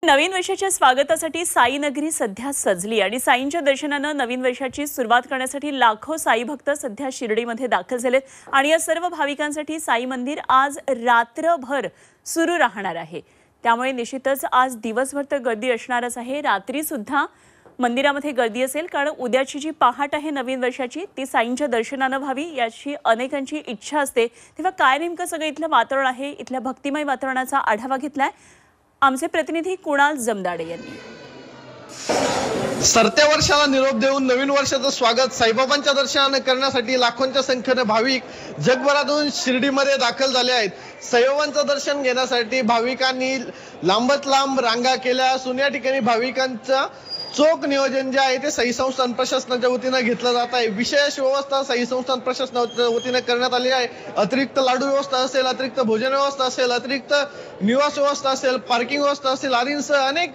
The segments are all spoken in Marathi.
नवीन वर्षाच्या स्वागतासाठी साई नगरी सध्या सजली आणि साईंच्या दर्शनानं नवीन वर्षाची सुरुवात करण्यासाठी लाखो साई भक्त सध्या शिर्डीमध्ये दाखल झालेत आणि या सर्व भाविकांसाठी साई मंदिर आज रात्रभर सुरू राहणार आहे। त्यामुळे निश्चितच आज दिवसभर तर गर्दी असणारच आहे, रात्री सुद्धा मंदिरामध्ये गर्दी असेल, कारण उद्याची जी पहाट आहे नवीन वर्षाची ती साईंच्या दर्शनानं व्हावी याची अनेकांची इच्छा असते। तेव्हा काय नेमकं सगळं इथलं वातावरण आहे, इथल्या भक्तिमय वातावरणाचा आढावा घेतलाय आमचे प्रतिनिधी कुणाल जमदाडे यांनी। सरत्या वर्षाला निरोप देऊन नवीन वर्षाचं स्वागत साईबाबांच्या दर्शनाने करण्यासाठी लाखोंच्या संख्येने भाविक जगभरातून शिर्डीमध्ये दाखल झाले आहेत। साईबाबांचं दर्शन घेण्यासाठी भाविकांनी लांबच लांब रांगा केल्या असून या ठिकाणी भाविकांचा चोख नियोजन जे आहे ते साई संस्थान प्रशासनाच्या वतीने घेतलं जात आहे। विशेष व्यवस्था साई संस्थान प्रशासनाच्या वतीने करण्यात आली आहे। अतिरिक्त लाडू व्यवस्था असेल, अतिरिक्त भोजन व्यवस्था असेल, अतिरिक्त निवास व्यवस्था असेल, पार्किंग व्यवस्था असेल आदींसह अनेक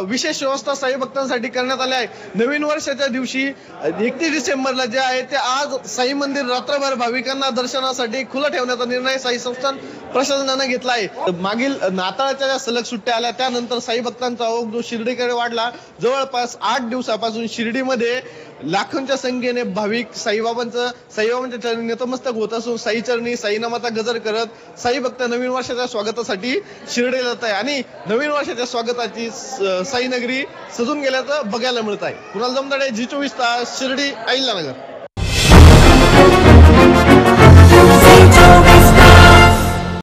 विशेष व्यवस्था साई भक्तांसाठी करण्यात आल्या आहे। नवीन वर्षाच्या दिवशी 31 डिसेंबरला जे आहे ते आज साई मंदिर रात्रभर भाविकांना दर्शनासाठी खुलं ठेवण्याचा निर्णय साई संस्थान प्रशासनाने घेतला आहे। मागील नाताळच्या ज्या सलग सुट्ट्या आल्या त्यानंतर साई भक्तांचा ओघ जो शिर्डीकडे वाढला। जवळपास 8 दिवसापासून शिर्डीमध्ये लाखोंच्या संख्येने भाविक साईबाबांच्या चरणी नतमस्तक होत असून साई चरणी साईनामाचा गजर करत साई भक्त नवीन वर्षाच्या स्वागतासाठी शिर्डीला जात आहे आणि नवीन वर्षाच्या स्वागताची साई नगरी सजून गेल्याचं बघायला मिळत आहे। कुणाल जमदाडे, जी24 तास, शिर्डी, अहिल्यानगर।